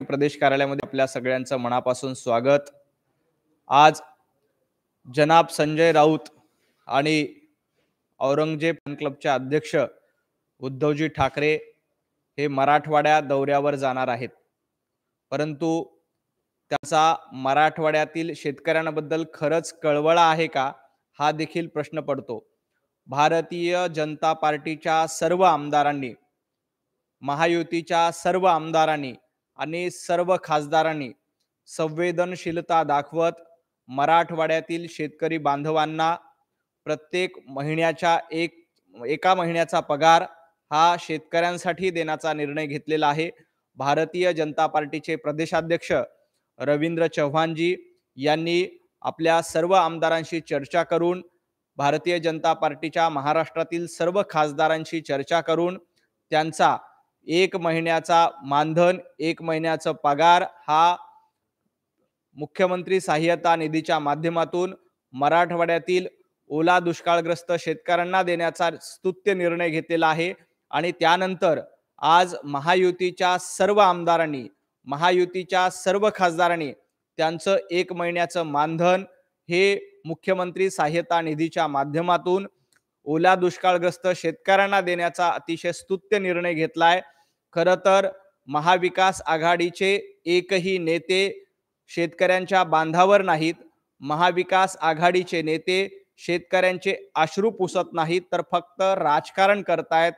प्रदेश कार्यालयामध्ये आपल्या सगळ्यांचं मनापासून स्वागत। आज जनाब संजय राऊत आणि औरंगजेब फॅन क्लबचे अध्यक्ष उद्धवजी ठाकरे हे मराठवाड्या दौऱ्यावर जाणार आहेत। परंतु त्याचा मराठवाड्यातील शेतकऱ्यांबद्दल खरंच कळवळा आहे का, हा देखील प्रश्न पडतो। भारतीय जनता पार्टीच्या सर्व आमदारांनी, महायुतीच्या सर्व आमदारांनी आणि सर्व खासदारांनी संवेदनशीलता दाखवत मराठवाड्यातील शेतकरी बांधवांना प्रत्येक महिन्याच्या एका महिन्याचा पगार हा शेतकऱ्यांसाठी देण्याचा निर्णय घेतलेला आहे। भारतीय जनता पार्टीचे प्रदेशाध्यक्ष रवींद्र चव्हाणजी यांनी आपल्या सर्व आमदारांशी चर्चा करून, भारतीय जनता पार्टीच्या महाराष्ट्रातील सर्व खासदारांशी चर्चा करून त्यांचा एक महिन्याचा मानधन, एक महिन्याचा पगार हा मुख्यमंत्री सहाय्यता निधीच्या माध्यमातून मराठवाड्यातील ओला दुष्काळग्रस्त शेतकऱ्यांना देण्याचा स्तुत्य निर्णय घेतलेला आहे। आणि त्यानंतर आज महायुतीच्या सर्व आमदारांनी, महायुतीच्या सर्व खासदारांनी त्यांचं एक महिन्याचं मानधन हे मुख्यमंत्री सहाय्यता निधीच्या माध्यमातून ओला दुष्काळग्रस्त शेतकऱ्यांना देण्याचा अतिशय स्तुत्य निर्णय घेतलाय। खरं तर महाविकास आघाडीचे एकही नेते शेतकऱ्यांच्या बांधावर नाहीत। महाविकास आघाडीचे नेते शेतकऱ्यांचे अश्रू पुसत नाहीत, तर फक्त राजकारण करतायत।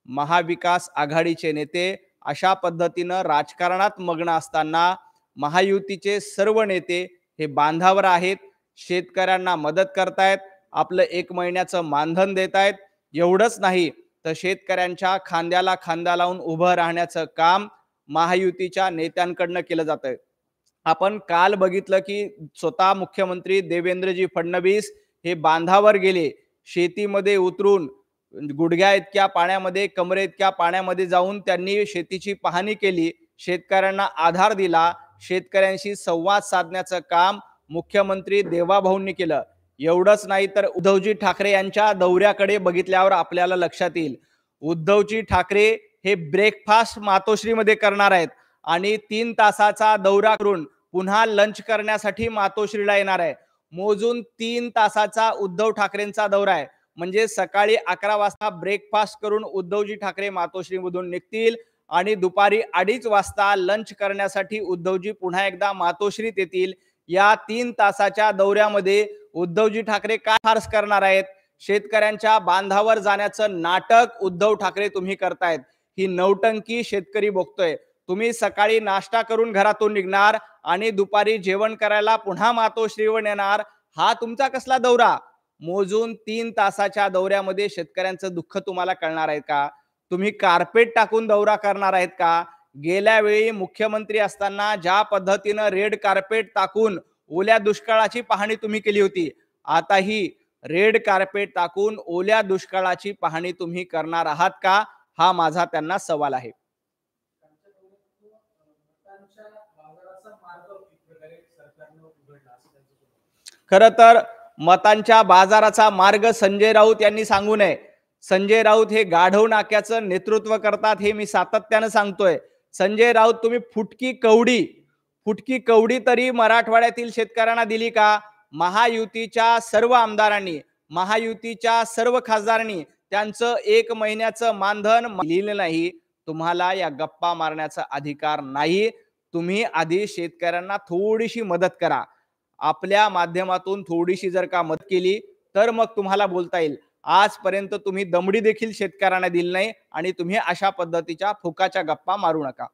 महाविकास आघाडीचे नेते अशा पद्धतीनं राजकारणात मग्न असताना महायुतीचे सर्व नेते हे बांधावर आहेत, शेतकऱ्यांना मदत करतायत, आपलं एक महिन्याचं मानधन देतायत। एवढंच नाही तर शेतकऱ्यांच्या खांद्याला खांदा लावून उभं राहण्याचं काम महायुतीच्या नेत्यांकडनं केलं जातंय। आपण काल बघितलं की स्वतः मुख्यमंत्री देवेंद्रजी फडणवीस हे बांधावर गेले, शेतीमध्ये उतरून गुडघ्या इतक्या पाण्यामध्ये, कमरे इतक्या पाण्यामध्ये जाऊन त्यांनी शेतीची पाहणी केली, शेतकऱ्यांना आधार दिला, शेतकऱ्यांशी संवाद साधण्याचं काम मुख्यमंत्री देवाभाऊंनी केलं। एवढंच नाही तर उद्धवजी ठाकरे यांच्या दौऱ्याकडे बघितल्यावर आपल्याला लक्षात येईल, उद्धवजी ठाकरे हे ब्रेकफास्ट मातोश्रीमध्ये करणार आहेत आणि 3 तासाचा दौरा करून पुन्हा लंच करण्यासाठी मातोश्रीला येणार आहे। मोजून 3 तासाचा उद्धव ठाकरेंचा दौरा आहे। म्हणजे सकाळी 11 वाजता ब्रेकफास्ट करून उद्धवजी ठाकरे मातोश्रीमधून निघतील आणि दुपारी 2:30 वाजता लंच करण्यासाठी उद्धवजी पुन्हा एकदा मातोश्रीत येतील। या 3 तासाच्या दौऱ्यामध्ये उद्धवजी ठाकरे काय फार्स करणार आहेत? शेतकऱ्यांच्या बांधावर जाण्याचं नाटक उद्धव ठाकरे तुम्ही करतायत। ही नौटंकी शेतकरी बघतोय। तुम्ही सकाळी नाश्ता करून घरातून निघणार आणि दुपारी जेवण करायला पुन्हा मातोश्रीवर येणार, हा तुमचा कसला दौरा? मोजून 3 तासाच्या दौऱ्यामध्ये शेतकऱ्यांचं दुःख तुम्हाला कळणार आहे का? तुम्ही कार्पेट टाकून दौरा करणार आहेत का? गेल्या वेळी मुख्यमंत्री असताना ज्या पद्धतीनं रेड कार्पेट टाकून ओल्या दुष्काळाची पाहणी तुम्ही केली होती, आताही रेड कार्पेट टाकून ओल्या दुष्काळाची पाहणी तुम्ही करणार आहात का? हा माझा त्यांना सवाल आहे। खरं तर मतांच्या बाजाराचा मार्ग संजय राऊत यांनी सांगू नये। संजय राऊत हे गाढव नाक्याचं नेतृत्व करतात, हे मी सातत्यानं सांगतोय। संजय राऊत, तुम्ही फुटकी कवडी तरी मराठवाड्यातील शेतकऱ्यांना दिली का? महायुतीच्या सर्व आमदारांनी, महायुतीच्या सर्व खासदारांनी त्यांचं एक महिन्याचं मानधन लिहिलं नाही। तुम्हाला या गप्पा मारण्याचा अधिकार नाही। तुम्ही आधी शेतकऱ्यांना थोडीशी मदत करा। आपल्या माध्यमातून थोडीशी जर का मदत केली तर मग तुम्हाला बोलता येईल। आजपर्यंत तुम्ही दमडी देखील शेतकऱ्यांना दिली नाही आणि तुम्ही अशा पद्धतीच्या फुकाच्या गप्पा मारू नका।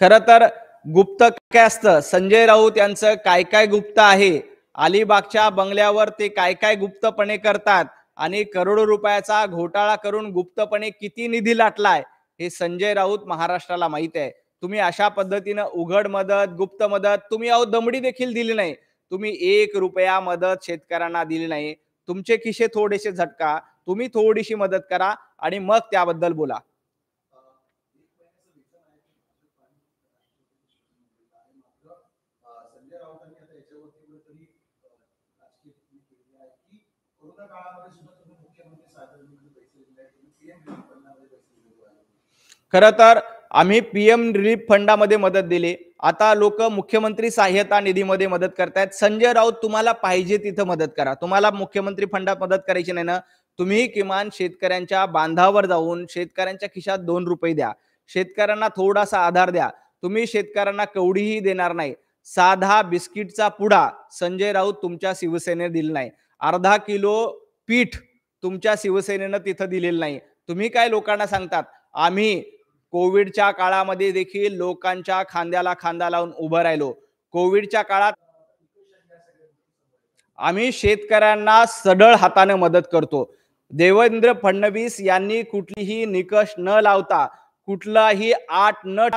खरं तर गुप्त काय असतं? संजय राऊत यांचं काय काय गुप्त आहे? अलिबागच्या बंगल्यावर ते काय काय गुप्तपणे करतात आणि करोडो रुपयाचा घोटाळा करून गुप्तपणे किती निधी लाटलाय हे संजय राऊत महाराष्ट्राला माहित आहे। तुम्ही अशा पद्धतीनं उघड मदत, गुप्त मदत, तुम्ही अहो दमडी देखील दिली नाही। तुम्ही 1 रुपया मदत शेतकऱ्यांना दिली नाही। तुमचे खिसे थोडेसे झटका, तुम्ही थोडीशी मदत करा आणि मग त्याबद्दल बोला। खरं तर आम्ही पीएम रिलीफ फंडामध्ये मदत दिली. आता लोक मुख्यमंत्री सहाय्यता निधीमध्ये मदत करतायत. संजय राऊत तुम्हाला पाहिजे तिथं मदत करा. तुम्हाला मुख्यमंत्री फंडात मदत करायची नाही ना, तुम्ही किमान शेतकऱ्यांच्या बांधावर जाऊन शेतकऱ्यांच्या खिशात ₹2 द्या. शेतकऱ्यांना थोडासा आधार द्या. तुम्ही शेतकऱ्यांना कवडीही देणार नाही. साधा बिस्किटचा पुडा संजय राऊत तुमच्या शिवसेनेने दिला नाही. अर्धा किलो पीठ तुमच्या शिवसेनेनं तिथं दिलेलं नाही. तुम्ही काय लोकांना सांगतात, आम्ही कोविडच्या काळामध्ये देखील लोकांच्या खांद्याला खांदा लावून उभं राहिलो. कोविडच्या काळात आम्ही शेतकऱ्यांना सढळ हाताने मदत करतो. देवेंद्र फडणवीस यांनी कुठलीही निकष न लावता कुठलाही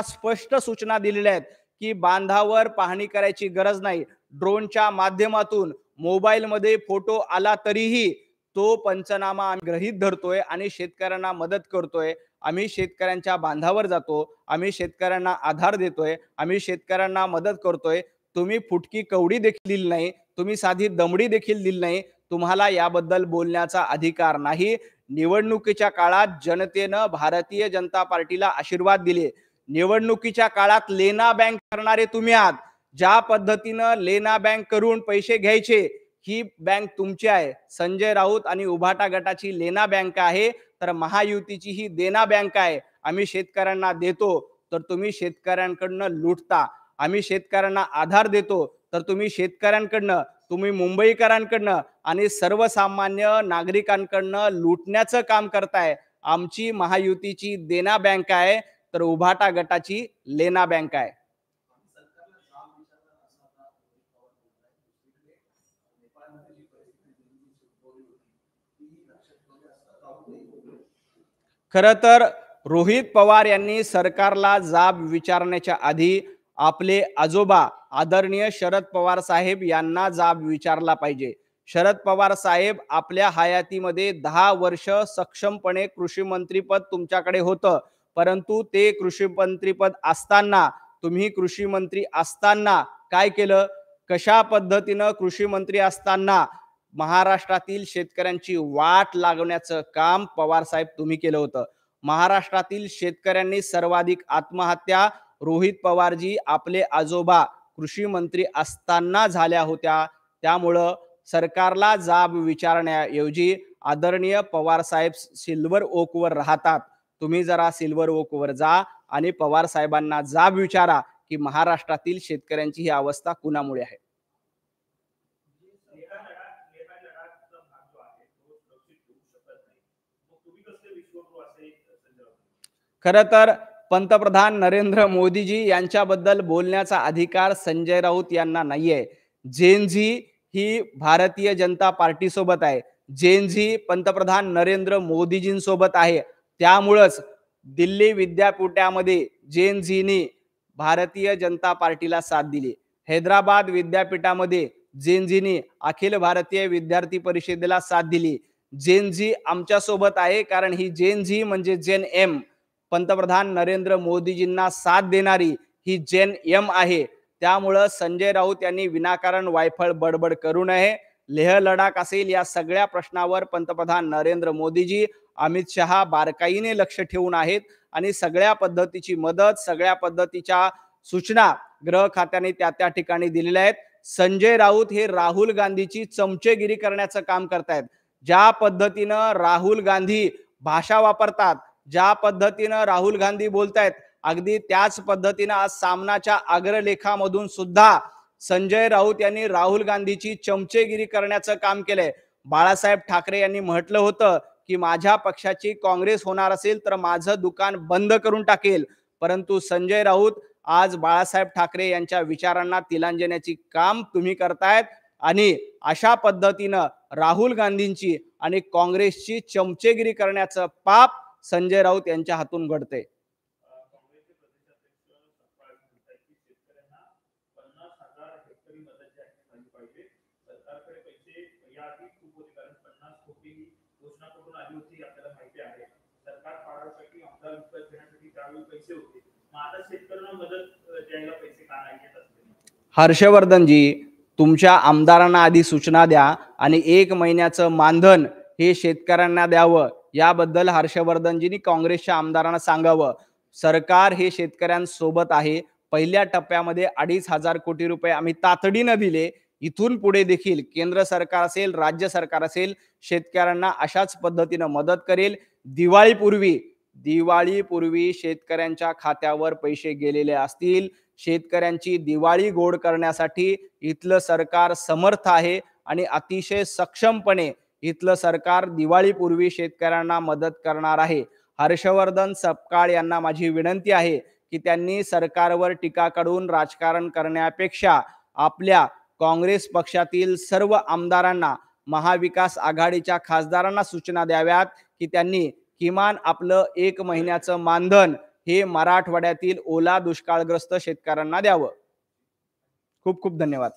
स्पष्ट सूचना दिलेल्या आहेत की बांधावर पाहणी करायची गरज नाही. ड्रोनच्या माध्यमातून मोबाईलमध्ये फोटो आला तरीही तो पंचनामा आम्ही गृहीत धरतोय आणि शेतकऱ्यांना मदत करतोय. आम्ही शेतकऱ्यांच्या बांधावर जातो. आम्ही शेतकऱ्यांना आधार देतोय. आम्ही शेतकऱ्यांना मदत करतोय. तुम्ही फुटकी कवडी देखील दिली नाही. तुम्ही साधी दमडी देखील दिली नाही. तुम्हाला याबद्दल बोलण्याचा अधिकार नाही. निवडणुकीच्या काळात जनतेनं भारतीय जनता पार्टीला आशीर्वाद दिले. निवडणुकीच्या काळात लेना बँक करणारे तुम्ही आहात. ज्या पद्धतीनं लेना बँक करून पैसे घ्यायचे, ही बँक तुमची आहे. संजय राऊत आणि उभाटा गटाची लेना बँक आहे, तर महायुतीची ही देना बँक आहे. आम्ही शेतकऱ्यांना देतो तर तुम्ही शेतकऱ्यांकडनं लुटता. आम्ही शेतकऱ्यांना आधार देतो तर तुम्ही शेतकऱ्यांकडनं, तुम्ही मुंबईकरांकडनं आणि सर्वसामान्य नागरिकांकडनं लुटण्याचं काम करताय. आमची महायुतीची देना बँक आहे, तर उभाटा गटाची लेना बँक आहे. खरं तर रोहित पवार यांनी सरकारला जाब विचारण्याच्या आधी आपले आजोबा आदरणीय शरद पवार साहेब यांना जाब विचारला पाहिजे. शरद पवार साहेब आपल्या हयातीमध्ये 10 वर्ष सक्षमपणे कृषी मंत्रीपद तुमच्याकडे होतं, परंतु ते कृषी मंत्रीपद असताना, तुम्ही कृषी मंत्री असताना काय केलं? कशा पद्धतीनं कृषी मंत्री असताना महाराष्ट्रातील शेतकऱ्यांची वाट लागवण्याचं काम पवार साहेब तुम्ही केलं होतं. महाराष्ट्रातील शेतकऱ्यांनी सर्वाधिक आत्महत्या रोहित पवारजी आपले आजोबा कृषी मंत्री असताना झाल्या होत्या. त्यामुळं सरकारला जाब विचारण्याऐवजी आदरणीय पवार साहेब सिल्वर ओकवर राहतात. तुम्ही जरा सिल्वर ओकवर जा आणि पवार साहेबांना जाब विचारा की महाराष्ट्रातील शेतकऱ्यांची ही अवस्था कुणामुळे आहे. खरं तर पंतप्रधान नरेंद्र मोदीजी यांच्याबद्दल बोलण्याचा अधिकार संजय राऊत यांना नाहीये. जेनझी ही भारतीय जनता पार्टी सोबत आहे. जेनझी पंतप्रधान नरेंद्र मोदीजींसोबत आहे. त्यामुळंच दिल्ली विद्यापीठामध्ये जेनझीनी भारतीय जनता पार्टीला साथ दिली. हैदराबाद विद्यापीठामध्ये जेनझीनी अखिल भारतीय विद्यार्थी परिषदेला साथ दिली. जेनझी आमच्या सोबत आहे कारण ही जेनझी म्हणजे जेन एम, पंतप्रधान नरेंद्र मोदीजींना साथ देणारी ही जेन एम आहे. त्यामुळं संजय राऊत यांनी विनाकारण वायफळ बडबड करू नये. लेह लडाख असेल, या सगळ्या प्रश्नावर पंतप्रधान नरेंद्र मोदीजी, अमित शहा बारकाईने लक्ष ठेवून आहेत आणि सगळ्या पद्धतीची मदत, सगळ्या पद्धतीच्या सूचना गृह खात्याने त्या ठिकाणी दिलेल्या आहेत. संजय राऊत हे राहुल गांधीची चमचेगिरी करण्याचं काम करतायत. ज्या पद्धतीनं राहुल गांधी भाषा वापरतात, ज्या पद्धतीनं राहुल गांधी बोलतायत, अगदी त्याच पद्धतीनं आज सामनाच्या अग्रलेखामधून सुद्धा संजय राऊत यांनी राहुल गांधीची चमचेगिरी करण्याचं काम केलंय. बाळासाहेब ठाकरे यांनी म्हटलं होतं की माझ्या पक्षाची काँग्रेस होणार असेल तर माझं दुकान बंद करून टाकेल, परंतु संजय राऊत आज बाळासाहेब ठाकरे यांच्या विचारांना तिलांजण्याची काम तुम्ही करतायत आणि अशा पद्धतीनं राहुल गांधींची आणि काँग्रेसची चमचेगिरी करण्याचं पाप संजय राऊत यांच्या हातून घडते. हर्षवर्धनजी, तुमच्या आमदारांना आधी सूचना द्या आणि 1 महिन्याचं मानधन हे शेतकऱ्यांना द्यावं. याबद्दल हर्षवर्धनजींनी काँग्रेसच्या आमदारांना सांगावं. सरकार हे शेतकऱ्यांसोबत आहे. पहिल्या टप्प्यामध्ये 2,500 कोटी रुपये आम्ही तातडीनं दिले. इथून पुढे देखील केंद्र सरकार असेल, राज्य सरकार असेल, शेतकऱ्यांना अशाच पद्धतीनं मदत करेल. दिवाळीपूर्वी शेतकऱ्यांच्या खात्यावर पैसे गेलेले असतील. शेतकऱ्यांची दिवाळी गोड करण्यासाठी इथलं सरकार समर्थ आहे आणि अतिशय सक्षमपणे इथलं सरकार दिवाळीपूर्वी शेतकऱ्यांना मदत करणार आहे. हर्षवर्धन सपकाळ यांना माझी विनंती आहे की त्यांनी सरकारवर टीका करून राजकारण करण्यापेक्षा आपल्या काँग्रेस पक्षातील सर्व आमदारांना, महाविकास आघाडीच्या खासदारांना सूचना द्याव्यात की त्यांनी किमान आपलं 1 महिन्याचं मानधन हे मराठवाड्यातील ओला दुष्काळग्रस्त शेतकऱ्यांना द्यावं. खूप खूप धन्यवाद.